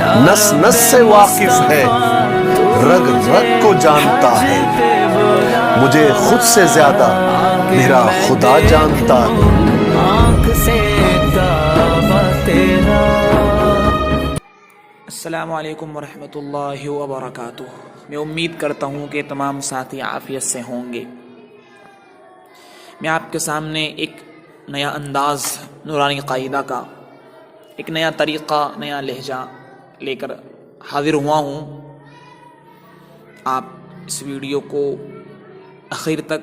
نس نس سے واقف ہے، رگ رگ کو جانتا ہے، مجھے خود سے زیادہ میرا خدا جانتا ہے۔ السلام علیکم ورحمۃ اللہ وبرکاتہ۔ میں امید کرتا ہوں کہ تمام ساتھی عافیت سے ہوں گے۔ میں آپ کے سامنے ایک نیا انداز نورانی قاعدہ کا، ایک نیا طریقہ، نیا لہجہ لے کر حاضر ہوا ہوں۔ آپ اس ویڈیو کو آخر تک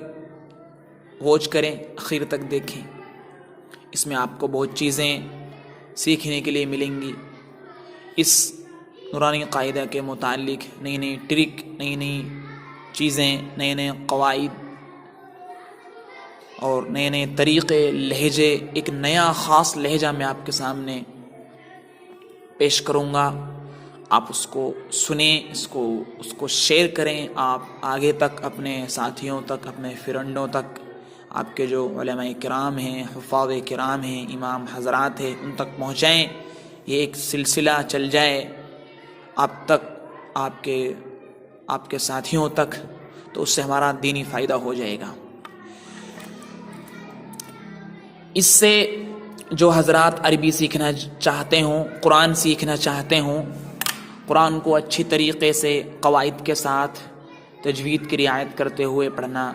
واچ کریں، آخر تک دیکھیں۔ اس میں آپ کو بہت چیزیں سیکھنے کے لیے ملیں گی۔ اس نورانی قاعدہ کے متعلق نئی نئی ٹرک، نئی نئی چیزیں، نئے نئے قواعد اور نئے نئے طریقے، لہجے، ایک نیا خاص لہجہ میں آپ کے سامنے پیش کروں گا۔ آپ اس کو سنیں، اس کو شیئر کریں، آپ آگے تک اپنے ساتھیوں تک، اپنے فرینڈوں تک، آپ کے جو علماء کرام ہیں، حفاظ کرام ہیں، امام حضرات ہیں، ان تک پہنچائیں۔ یہ ایک سلسلہ چل جائے آپ تک، آپ کے ساتھیوں تک، تو اس سے ہمارا دینی فائدہ ہو جائے گا۔ اس سے جو حضرات عربی سیکھنا چاہتے ہوں، قرآن سیکھنا چاہتے ہوں، قرآن کو اچھی طریقے سے قواعد کے ساتھ تجوید کی رعایت کرتے ہوئے پڑھنا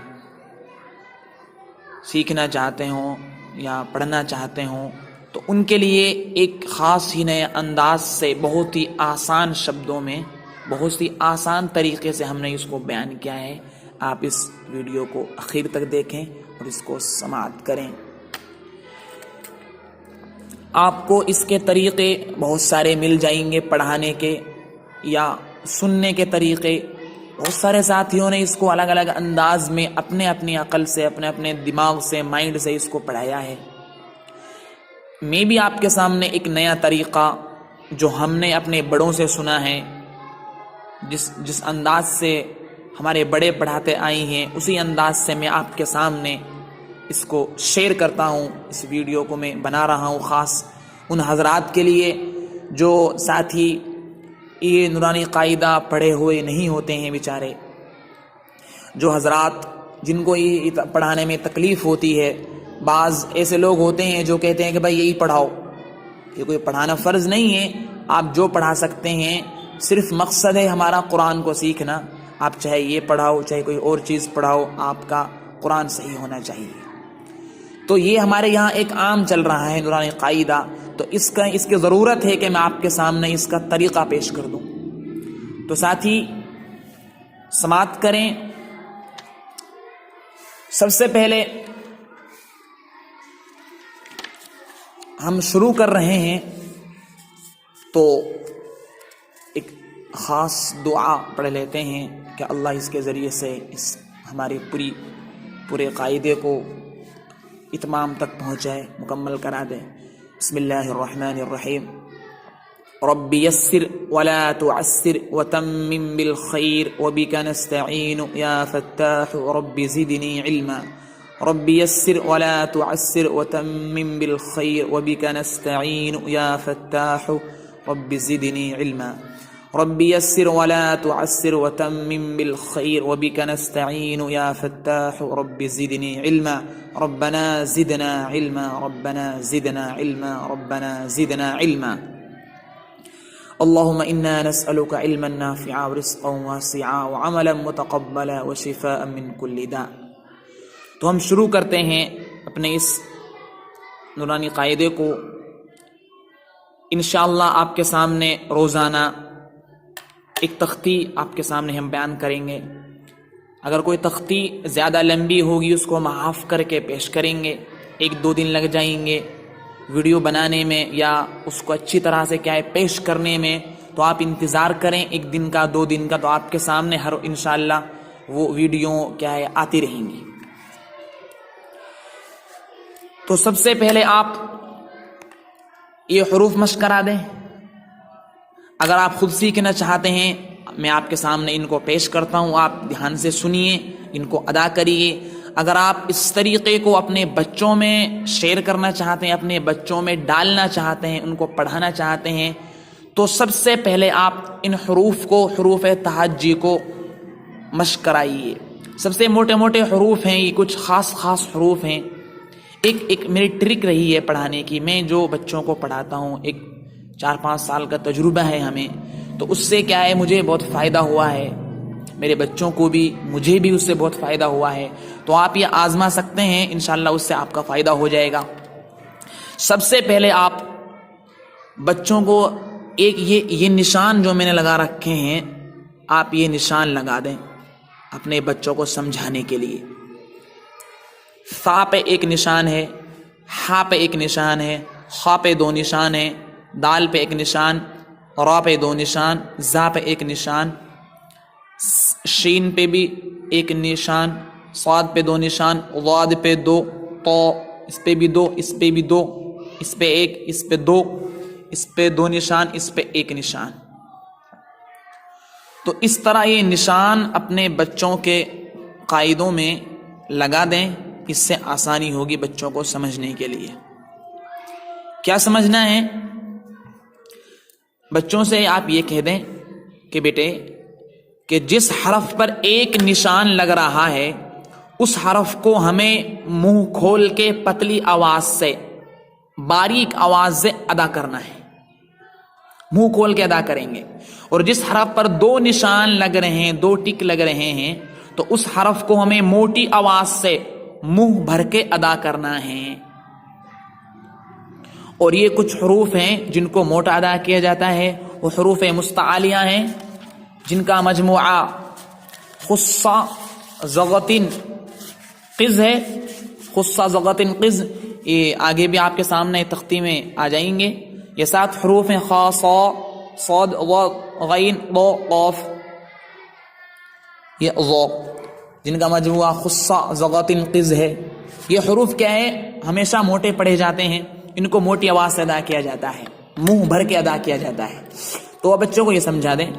سیکھنا چاہتے ہوں یا پڑھنا چاہتے ہوں، تو ان کے لیے ایک خاص ہی نئے انداز سے، بہت ہی آسان شبدوں میں، بہت ہی آسان طریقے سے ہم نے اس کو بیان کیا ہے۔ آپ اس ویڈیو کو آخر تک دیکھیں اور اس کو سماعت کریں۔ آپ کو اس کے طریقے بہت سارے مل جائیں گے پڑھانے کے یا سننے کے طریقے۔ بہت سارے ساتھیوں نے اس کو الگ الگ انداز میں اپنے اپنی عقل سے، اپنے اپنے دماغ سے، مائنڈ سے اس کو پڑھایا ہے۔ میں بھی آپ کے سامنے ایک نیا طریقہ جو ہم نے اپنے بڑوں سے سنا ہے، جس انداز سے ہمارے بڑے پڑھاتے آئے ہیں، اسی انداز سے میں آپ کے سامنے اس کو شیئر کرتا ہوں۔ اس ویڈیو کو میں بنا رہا ہوں خاص ان حضرات کے لیے جو ساتھی یہ نورانی قاعدہ پڑھے ہوئے نہیں ہوتے ہیں، بیچارے جو حضرات جن کو یہ پڑھانے میں تکلیف ہوتی ہے۔ بعض ایسے لوگ ہوتے ہیں جو کہتے ہیں کہ بھائی یہی پڑھاؤ۔ یہ کوئی پڑھانا فرض نہیں ہے، آپ جو پڑھا سکتے ہیں، صرف مقصد ہے ہمارا قرآن کو سیکھنا۔ آپ چاہے یہ پڑھاؤ، چاہے کوئی اور چیز پڑھاؤ، آپ کا قرآن صحیح ہونا چاہیے۔ تو یہ ہمارے یہاں ایک عام چل رہا ہے نورانی قاعدہ، تو اس کی ضرورت ہے کہ میں آپ کے سامنے اس کا طریقہ پیش کر دوں۔ تو ساتھی سماعت کریں۔ سب سے پہلے ہم شروع کر رہے ہیں تو ایک خاص دعا پڑھ لیتے ہیں کہ اللہ اس کے ذریعے سے اس ہمارے پورے قاعدے کو اتمام تک پہنچائے، مکمل کرا دے۔ بسم اللہ الرحمن الرحیم۔ رب یسر ولا تعسر وتمم بالخیر وبک نستعین یا فتاح رب زدنی علما۔ رب یسر ولا تعسر وتمم بالخیر وبک نستعین یا فتاح رب زدنی علما۔ رب یسر ولا تعسر وتمم بالخیر وبک نستعین یا فتاح رب زدنی علما۔ ربنا زدنا علما، ربنا زدنا علما، ربنا زدنا علما۔ اللهم انا نسألك علما نافعا ورزقا واسعا وعملا متقبلا وشفاء من كل داء۔ تو ہم شروع کرتے ہیں اپنے اس نورانی قاعدے کو۔ انشاءاللہ آپ کے سامنے روزانہ ایک تختی آپ کے سامنے ہم بیان کریں گے۔ اگر کوئی تختی زیادہ لمبی ہوگی اس کو معاف کر کے پیش کریں گے، 1-2 دن لگ جائیں گے ویڈیو بنانے میں یا اس کو اچھی طرح سے کیا ہے پیش کرنے میں، تو آپ انتظار کریں 1 دن کا، 2 دن کا، تو آپ کے سامنے ہر انشاءاللہ وہ ویڈیو کیا ہے آتی رہیں گی۔ تو سب سے پہلے آپ یہ حروف مشق کرا دیں۔ اگر آپ خود سیکھنا چاہتے ہیں، میں آپ کے سامنے ان کو پیش کرتا ہوں، آپ دھیان سے سنیے، ان کو ادا کریے۔ اگر آپ اس طریقے کو اپنے بچوں میں شیئر کرنا چاہتے ہیں، اپنے بچوں میں ڈالنا چاہتے ہیں، ان کو پڑھانا چاہتے ہیں، تو سب سے پہلے آپ ان حروف کو، حروف تہجی کو مشق کرائیے. سب سے موٹے موٹے حروف ہیں یہ، کچھ خاص خاص حروف ہیں. ایک میری ٹرک رہی ہے پڑھانے کی. میں جو بچوں کو پڑھاتا ہوں، ایک 4-5 سال کا تجربہ ہے ہمیں، تو اس سے کیا ہے مجھے بہت فائدہ ہوا ہے، میرے بچوں کو بھی، مجھے بھی اس سے بہت فائدہ ہوا ہے. تو آپ یہ آزما سکتے ہیں، انشاءاللہ اس سے آپ کا فائدہ ہو جائے گا. سب سے پہلے آپ بچوں کو ایک یہ نشان جو میں نے لگا رکھے ہیں، آپ یہ نشان لگا دیں اپنے بچوں کو سمجھانے کے لیے. فا پہ ایک نشان ہے، ہا پہ ایک نشان ہے، خا پہ 2 نشان ہے، دال پہ ایک نشان، را پہ 2 نشان، زا پہ ایک نشان، شین پہ بھی ایک نشان، صاد پہ 2 نشان، ضاد پہ 2، طا اس پہ بھی 2، اس پہ بھی 2، اس پہ 1، اس پہ 2، اس پہ 2 نشان، اس پہ 1 نشان. تو اس طرح یہ نشان اپنے بچوں کے قاعدوں میں لگا دیں، اس سے آسانی ہوگی بچوں کو سمجھنے کے لیے. کیا سمجھنا ہے؟ بچوں سے آپ یہ کہہ دیں کہ بیٹے کہ جس حرف پر ایک نشان لگ رہا ہے اس حرف کو ہمیں منہ کھول کے پتلی آواز سے، باریک آواز سے ادا کرنا ہے. منہ کھول کے ادا کریں گے. اور جس حرف پر 2 نشان لگ رہے ہیں، 2 ٹک لگ رہے ہیں، تو اس حرف کو ہمیں موٹی آواز سے منہ بھر کے ادا کرنا ہے. اور یہ کچھ حروف ہیں جن کو موٹا ادا کیا جاتا ہے، وہ حروف مستعلیہ ہیں جن کا مجموعہ خصہ زغتن قز ہے. خصہ زغتن قز، یہ آگے بھی آپ کے سامنے تختی میں آ جائیں گے. یہ 7 حروف ہیں، خا، صا، صاد، ض، غین، ض، قاف، یہ ض، جن کا مجموعہ خصہ زغتن قز ہے. یہ حروف کیا ہے؟ ہمیشہ موٹے پڑھے جاتے ہیں، ان کو موٹی آواز سے ادا کیا جاتا ہے، منہ بھر کے ادا کیا جاتا ہے. تو بچوں کو یہ سمجھا دیں.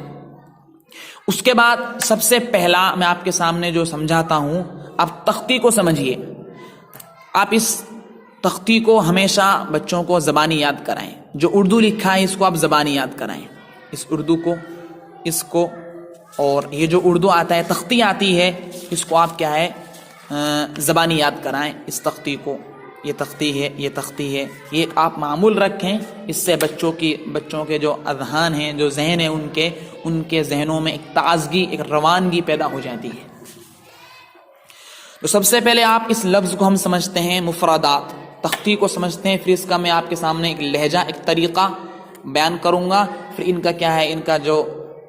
اس کے بعد سب سے پہلا میں آپ کے سامنے جو سمجھاتا ہوں، آپ تختی کو سمجھیے. آپ اس تختی کو ہمیشہ بچوں کو زبانی یاد کرائیں. جو اردو لکھا ہے اس کو آپ زبانی یاد کرائیں، اس اردو کو، اس کو. اور یہ جو اردو آتا ہے، تختی آتی ہے، اس کو آپ کیا ہے زبانی یاد کرائیں. اس تختی کو، یہ تختی ہے، یہ تختی ہے، یہ آپ معمول رکھیں. اس سے بچوں کے جو اذہان ہیں، جو ذہن ہیں، ان کے ذہنوں میں ایک تازگی، ایک روانگی پیدا ہو جاتی ہے. تو سب سے پہلے آپ اس لفظ کو ہم سمجھتے ہیں مفردات، تختی کو سمجھتے ہیں. پھر اس کا میں آپ کے سامنے ایک لہجہ، ایک طریقہ بیان کروں گا. پھر ان کا کیا ہے، ان کا جو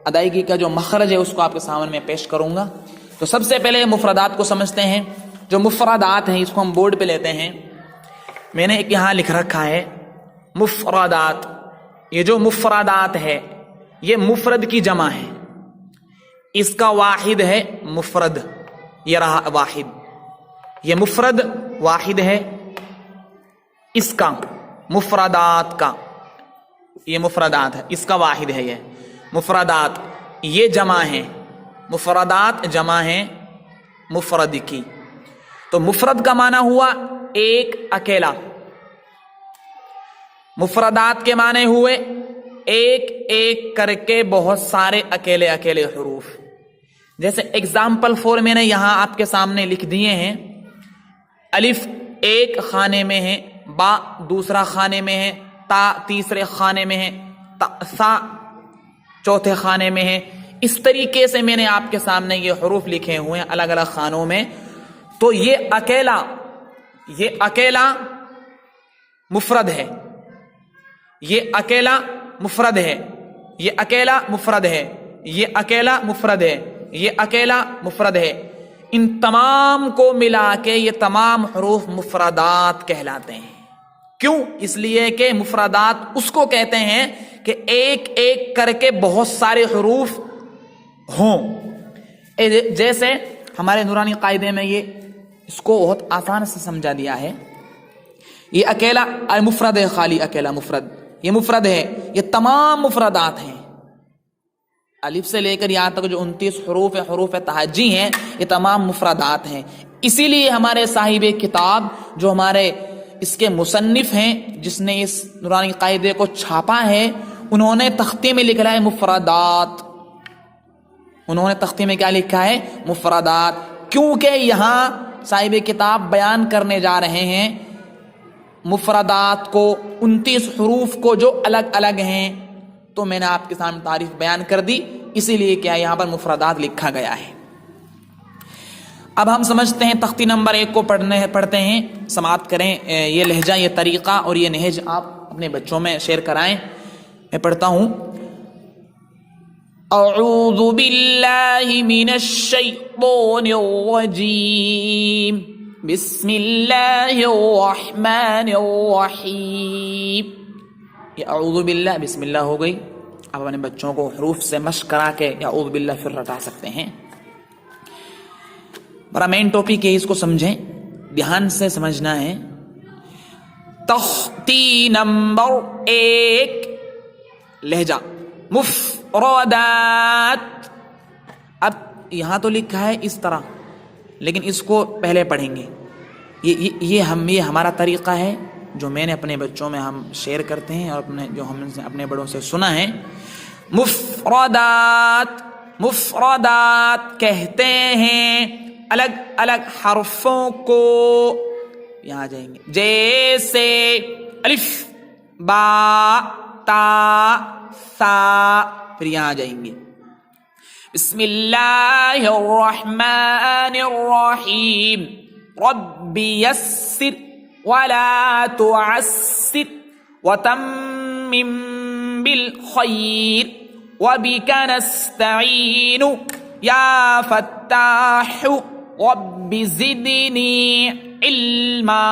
ادائیگی کا جو مخرج ہے اس کو آپ کے سامنے میں پیش کروں گا. تو سب سے پہلے مفردات کو سمجھتے ہیں. جو مفردات ہیں اس کو ہم بورڈ پہ لیتے ہیں. میں نے ایک یہاں لکھ رکھا ہے مفردات. یہ جو مفردات ہے یہ مفرد کی جمع ہے. اس کا واحد ہے مفرد، یہ رہا واحد، یہ مفرد واحد ہے. اس کا مفردات کا، یہ مفردات ہے، اس کا واحد ہے. یہ مفردات، یہ جمع ہے، مفردات جمع ہے مفرد کی. تو مفرد کا معنی ہوا ایک اکیلا. مفردات کے معنی ہوئے ایک ایک کر کے بہت سارے اکیلے اکیلے حروف. جیسے اگزامپل 4 میں نے یہاں آپ کے سامنے لکھ دیے ہیں. الف ایک خانے میں ہے، با دوسرا خانے میں ہے، تا تیسرے خانے میں ہے، سا چوتھے خانے میں ہے. اس طریقے سے میں نے آپ کے سامنے یہ حروف لکھے ہوئے ہیں الگ الگ خانوں میں. تو یہ اکیلا مفرد ہے، یہ اکیلا مفرد ہے، یہ اکیلا مفرد ہے، یہ اکیلا مفرد ہے، یہ اکیلا مفرد ہے. ان تمام کو ملا کے یہ تمام حروف مفردات کہلاتے ہیں. کیوں؟ اس لیے کہ مفردات اس کو کہتے ہیں کہ ایک ایک کر کے بہت سارے حروف ہوں. جیسے ہمارے نورانی قاعدے میں یہ اس کو بہت آسان سے سمجھا دیا ہے. یہ اکیلا مفرد ہے، خالی اکیلا مفرد، یہ مفرد ہے. یہ تمام مفردات ہیں، الف سے لے کر یہاں تک جو 29 حروف ہیں، حروف تہجی ہیں، یہ تمام مفردات ہیں. اسی لیے ہمارے صاحب کتاب، جو ہمارے اس کے مصنف ہیں، جس نے اس نورانی قاعدے کو چھاپا ہے، انہوں نے تختے میں لکھا ہے مفردات، انہوں نے تختے میں کیا لکھا ہے؟ مفردات، کیونکہ یہاں صاحب کتاب بیان کرنے جا رہے ہیں مفردات کو، 29 حروف کو جو الگ الگ ہیں، تو میں نے آپ کے سامنے تعریف بیان کر دی، اسی لیے کیا یہاں پر مفردات لکھا گیا ہے۔ اب ہم سمجھتے ہیں تختی نمبر 1 کو پڑھتے ہیں، سماعت کریں یہ لہجہ، یہ طریقہ اور یہ نہج آپ اپنے بچوں میں شیئر کرائیں۔ میں پڑھتا ہوں: اعوذ باللہ من الشیطان الرجیم، بسم اللہ الرحمن الرحیم۔ یہ اعوذ باللہ بسم اللہ ہو گئی۔ اب اپنے بچوں کو حروف سے مشق کرا کے اعوذ باللہ پھر رٹا سکتے ہیں۔ بڑا مین ٹاپک ہے، اس کو سمجھیں، دھیان سے سمجھنا ہے۔ تختی نمبر 1 لہجہ مفردات۔ اب یہاں تو لکھا ہے اس طرح، لیکن اس کو پہلے پڑھیں گے۔ یہ ہمارا طریقہ ہے جو میں نے اپنے بچوں میں ہم شیئر کرتے ہیں اور جو ہم نے اپنے بڑوں سے سنا ہے۔ مفردات، مفردات کہتے ہیں الگ الگ حرفوں کو، یہاں جائیں گے، جیسے الف، با، تا، سا، پھر یہاں جائیں گے بسم اللہ الرحمن الرحیم، رب یسر ولا تعسر وتمم بالخیر وبک نستعین یا فتاح رب زدنی علما۔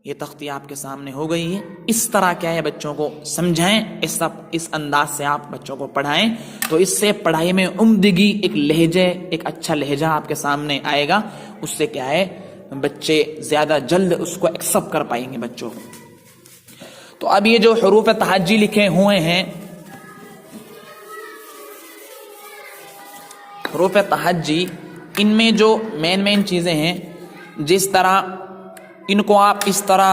یہ تختی آپ کے سامنے ہو گئی ہے۔ اس طرح کیا ہے بچوں کو سمجھائیں، اس انداز سے آپ بچوں کو پڑھائیں، تو اس سے پڑھائی میں عمدگی، ایک لہجے، ایک اچھا لہجہ آپ کے سامنے آئے گا۔ اس سے کیا ہے بچے زیادہ جلد اس کو ایکسپٹ کر پائیں گے بچوں کو۔ تو اب یہ جو حروف تہجی لکھے ہوئے ہیں، حروف تہجی، ان میں جو مین چیزیں ہیں، جس طرح ان کو آپ اس طرح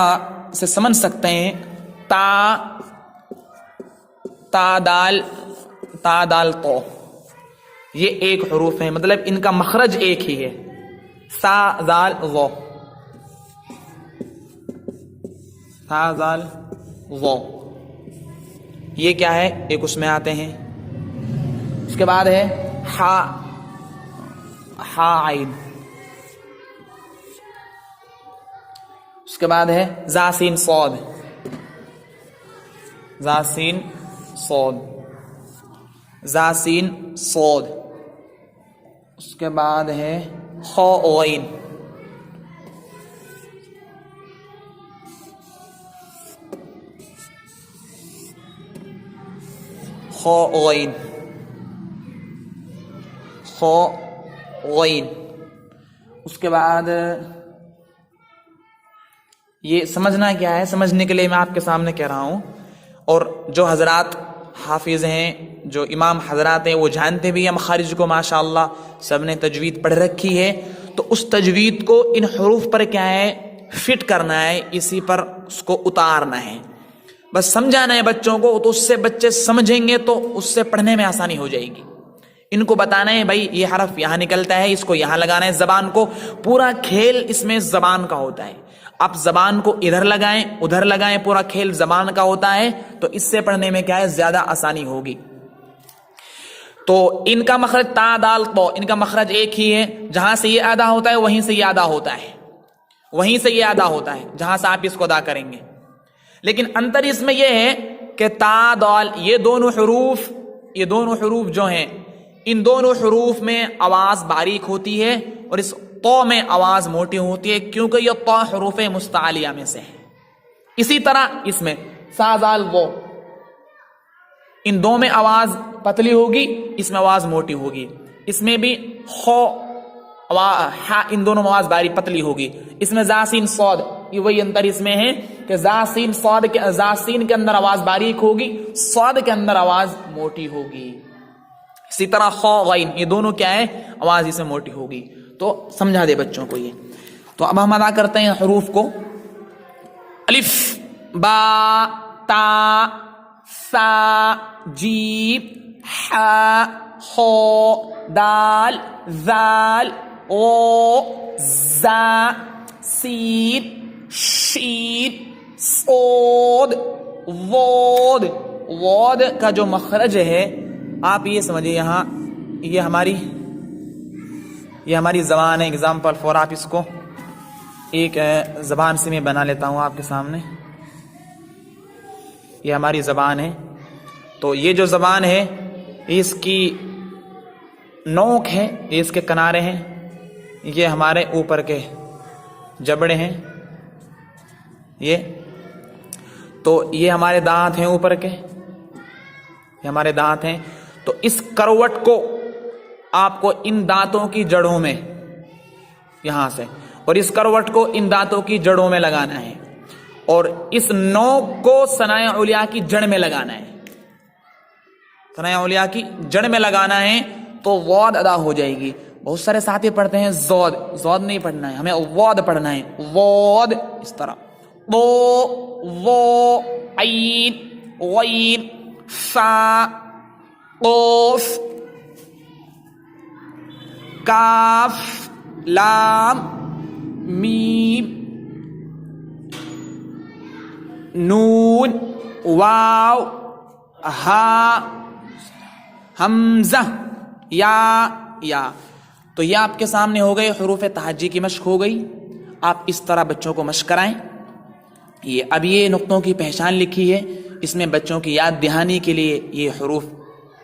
سے سمجھ سکتے ہیں، تا دال تو، یہ ایک حروف ہے، مطلب ان کا مخرج ایک ہی ہے۔ سا زال ظو، سا زال ظو، یہ کیا ہے؟ ایک اس میں آتے ہیں۔ اس کے بعد ہے ہا عین، اس کے بعد ہے زاسین صاد، زاسین صاد، زاسین صاد، اس کے بعد ہے خا عین، خا عین، خا عین۔ اس کے بعد یہ سمجھنا کیا ہے، سمجھنے کے لیے میں آپ کے سامنے کہہ رہا ہوں، اور جو حضرات حافظ ہیں، جو امام حضرات ہیں، وہ جانتے بھی ہیں مخارج کو، ماشاءاللہ سب نے تجوید پڑھ رکھی ہے، تو اس تجوید کو ان حروف پر کیا ہے فٹ کرنا ہے، اسی پر اس کو اتارنا ہے، بس سمجھانا ہے بچوں کو، تو اس سے بچے سمجھیں گے تو اس سے پڑھنے میں آسانی ہو جائے گی۔ ان کو بتانا ہے بھائی یہ حرف یہاں نکلتا ہے، اس کو یہاں لگانا ہے، زبان کو، پورا کھیل اس میں زبان کا ہوتا ہے، آپ زبان کو ادھر لگائیں ادھر لگائیں، پورا کھیل زبان کا ہوتا ہے، تو اس سے پڑھنے میں کیا ہے زیادہ آسانی ہوگی۔ تو ان کا مخرج تا دال تو، ان کا مخرج ایک ہی ہے، جہاں سے یہ ادا ہوتا ہے وہیں سے یہ ادا ہوتا ہے، وہیں سے یہ ادا ہوتا ہے جہاں سے آپ اس کو ادا کریں گے۔ لیکن انتر اس میں یہ ہے کہ تا دال، یہ دونوں حروف جو ہیں، ان دونوں حروف میں آواز باریک ہوتی ہے اور اس تو میں آواز موٹی ہوتی ہے، کیونکہ یہ تو حروف مستعلیہ میں سے ہے۔ اسی طرح اس میں سا زال وہ، ان دو میں آواز پتلی ہوگی، اس میں آواز موٹی ہوگی، اس میں بھی خو ہا، ان دونوں میں آواز باریک پتلی ہوگی۔ اس میں زاسین صاد، یہ وہی انتر اس میں ہے کہ زاسین صاد کے، زاسین کے اندر آواز باریک ہوگی، صاد کے اندر آواز موٹی ہوگی۔ اسی طرح خا غین، یہ دونوں کیا ہے آواز اس میں موٹی ہوگی۔ تو سمجھا دے بچوں کو یہ۔ تو اب ہم ادا کرتے ہیں حروف کو، الف، با، تا، سا جیم حا خو دال ذال او زا سین شین صاد واد. واد کا جو مخرج ہے آپ یہ سمجھیں یہاں یہ ہماری زبان ہے. اگزامپل فور آپ اس کو ایک زبان سے میں بنا لیتا ہوں آپ کے سامنے. یہ ہماری زبان ہے. تو یہ جو زبان ہے اس کی نوک ہے, یہ اس کے کنارے ہیں, یہ ہمارے اوپر کے جبڑے ہیں, یہ تو یہ ہمارے دانت ہیں اوپر کے, یہ ہمارے دانت ہیں. تو اس کروٹ کو آپ کو ان دانتوں کی جڑوں میں یہاں سے اور اس کروٹ کو ان دانتوں کی جڑوں میں لگانا ہے اور اس نوک کو ثنائے علیٰ کی جڑ میں لگانا ہے. ثنائے علیٰ کی جڑ میں لگانا ہے تو واد ادا ہو جائے گی. بہت سارے ساتھی پڑھتے ہیں زود, زود نہیں پڑھنا ہے, ہمیں واد پڑھنا ہے. واد اس طرح دو وہ عین غین فا قوف کاف لام میم نون واو ہا حمزہ یا. تو یہ آپ کے سامنے ہو گئے, حروف تہجی کی مشق ہو گئی. آپ اس طرح بچوں کو مشق کرائیں. اب یہ نقطوں کی پہچان لکھی ہے, اس میں بچوں کی یاد دہانی کے لیے یہ حروف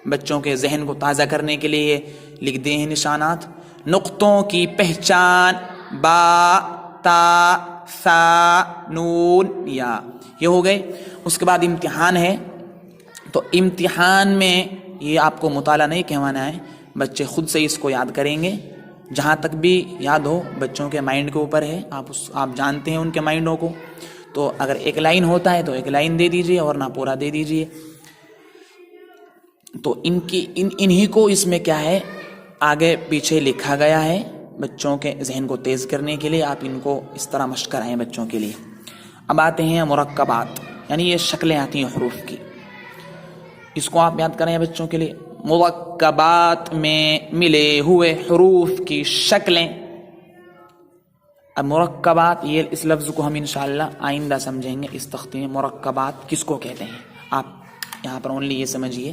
بچوں کے ذہن کو تازہ کرنے کے لیے لکھ دیے ہیں نشانات. نقطوں کی پہچان با تا سا نون یا, یہ ہو گئے. اس کے بعد امتحان ہے. تو امتحان میں یہ آپ کو مطالعہ نہیں کہوانا ہے, بچے خود سے اس کو یاد کریں گے. جہاں تک بھی یاد ہو بچوں کے مائنڈ کے اوپر ہے, آپ جانتے ہیں ان کے مائنڈوں کو. تو اگر ایک لائن ہوتا ہے تو ایک لائن دے دیجئے اور نہ پورا دے دیجئے. تو انہی کو اس میں کیا ہے آگے پیچھے لکھا گیا ہے بچوں کے ذہن کو تیز کرنے کے لیے. آپ ان کو اس طرح مشق کرائیں بچوں کے لیے. اب آتے ہیں مرکبات, یعنی یہ شکلیں آتی ہیں حروف کی, اس کو آپ یاد کریں بچوں کے لیے. مرکبات میں ملے ہوئے حروف کی شکلیں. اب مرکبات, یہ اس لفظ کو ہم انشاءاللہ آئندہ سمجھیں گے اس تختی میں. مرکبات کس کو کہتے ہیں آپ یہاں پر اونلی یہ سمجھیے,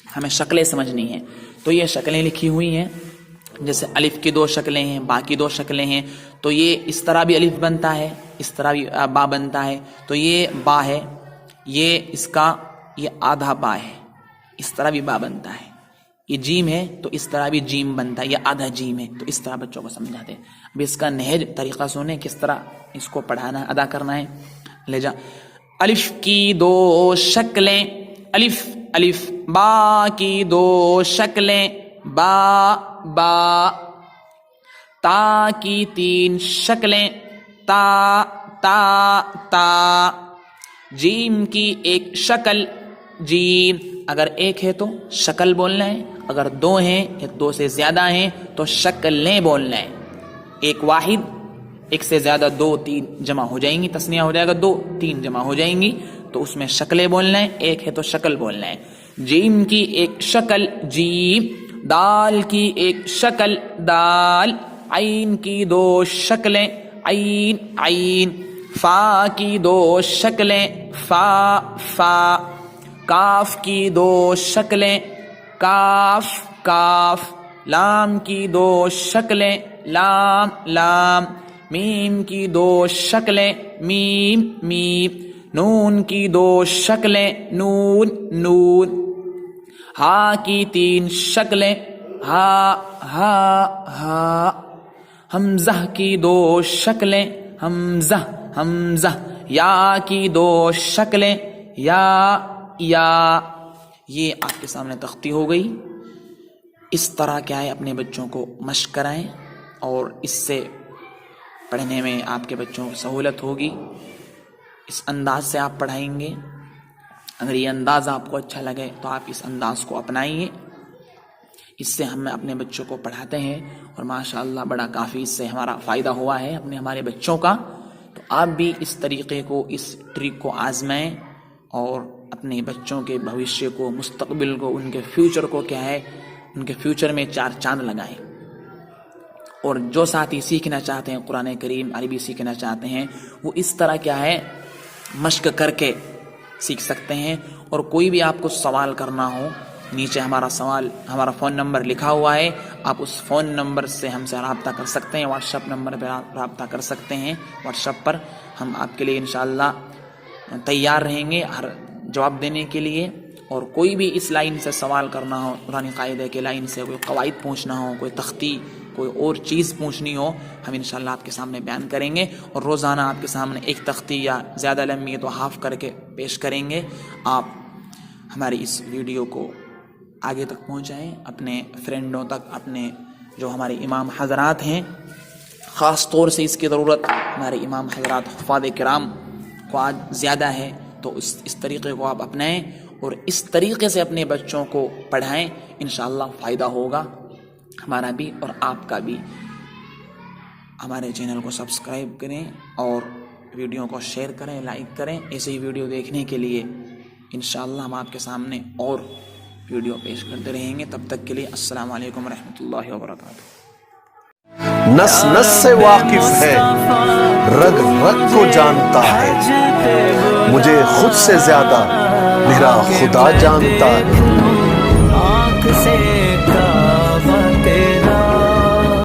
ہمیں شکلیں سمجھنی ہیں. تو یہ شکلیں لکھی ہوئی ہیں, جیسے الف کی 2 شکلیں ہیں, با کی 2 شکلیں ہیں. تو یہ اس طرح بھی الف بنتا ہے, اس طرح بھی با بنتا ہے. تو یہ با ہے, یہ اس کا یہ آدھا با ہے, اس طرح بھی با بنتا ہے. یہ جیم ہے تو اس طرح بھی جیم بنتا ہے, یہ آدھا جیم ہے. تو اس طرح بچوں کو سمجھاتے ہیں. اب اس کا نہج طریقہ سنیں کس طرح اس کو پڑھانا ہے, ادا کرنا ہے. لے جا. الف کی 2 شکلیں, الف الف. با کی 2 شکلیں, با. تا کی 3 شکلیں, تا. جیم کی 1 شکل, جیم. اگر ایک ہے تو شکل بولنا ہے, اگر 2 ہیں یا 2 سے زیادہ ہیں تو شکلیں بولنا ہے. ایک واحد, ایک سے زیادہ 2 3 جمع ہو جائیں گی, تسنیہ ہو جائے گا 2 3 جمع ہو جائیں گی, تو اس میں شکلیں بولنا ہے. ایک ہے تو شکل بولنا ہے. جیم کی 1 شکل جیم, دال کی 1 شکل دال, عین کی 2 شکلیں عین. فا کی 2 شکلیں فا. کاف کی 2 شکلیں کاف. لام کی 2 شکلیں لام. میم کی 2 شکلیں میم. نون کی 2 شکلیں نون. ہا کی 3 شکلیں ہا. حمزہ کی 2 شکلیں حمزہ. یا کی 2 شکلیں یا. یہ آپ کے سامنے تختی ہو گئی. اس طرح کیا ہے اپنے بچوں کو مشق کرائیں اور اس سے پڑھنے میں آپ کے بچوں کو سہولت ہوگی. اس انداز سے آپ پڑھائیں گے. اگر یہ انداز آپ کو اچھا لگے تو آپ اس انداز کو اپنائیے. اس سے ہم اپنے بچوں کو پڑھاتے ہیں اور ماشاءاللہ بڑا کافی اس سے ہمارا فائدہ ہوا ہے ہمارے بچوں کا. تو آپ بھی اس طریقے کو, اس ٹرک کو آزمائیں اور اپنے بچوں کے بھوشیہ کو، مستقبل کو، ان کے فیوچر کو کیا ہے، ان کے فیوچر میں چار چاند لگائیں۔ اور جو ساتھی سیکھنا چاہتے ہیں قرآن کریم عربی سیکھنا چاہتے ہیں، وہ اس طرح کیا ہے مشق کر کے سیکھ سکتے ہیں۔ اور کوئی بھی آپ کو سوال کرنا ہو، نیچے ہمارا فون نمبر لکھا ہوا ہے، آپ اس فون نمبر سے ہم سے رابطہ کر سکتے ہیں، واٹس ایپ نمبر پہ رابطہ کر سکتے ہیں۔ واٹس ایپ پر ہم آپ کے لیے انشاءاللہ تیار رہیں گے ہر جواب دینے کے لیے۔ اور کوئی بھی اس لائن سے سوال کرنا ہو، قرآن قاعدہ کے لائن سے کوئی قواعد پوچھنا ہو، کوئی تختی، کوئی اور چیز پوچھنی ہو، ہم انشاءاللہ آپ کے سامنے بیان کریں گے۔ اور روزانہ آپ کے سامنے ایک تختی یا زیادہ لمبی ہے تو ہاف کر کے پیش کریں گے۔ آپ ہماری اس ویڈیو کو آگے تک پہنچائیں، اپنے فرینڈوں تک، اپنے جو ہمارے امام حضرات ہیں، خاص طور سے اس کی ضرورت ہمارے امام حضرات حفاظ کرام کو آج زیادہ ہے، تو اس طریقے کو آپ اپنائیں اور اس طریقے سے اپنے بچوں کو پڑھائیں، انشاءاللہ فائدہ ہوگا ہمارا بھی اور آپ کا بھی۔ ہمارے چینل کو سبسکرائب کریں اور ویڈیو کو شیئر کریں، لائک کریں۔ ایسے ہی ویڈیو دیکھنے کے لیے انشاءاللہ ہم آپ کے سامنے اور ویڈیو پیش کرتے رہیں گے۔ تب تک کے لیے السلام علیکم ورحمۃ اللہ وبرکاتہ۔ نس نس سے واقف ہے، رگ رگ کو جانتا ہے، مجھے خود سے زیادہ میرا خدا جانتا ہے۔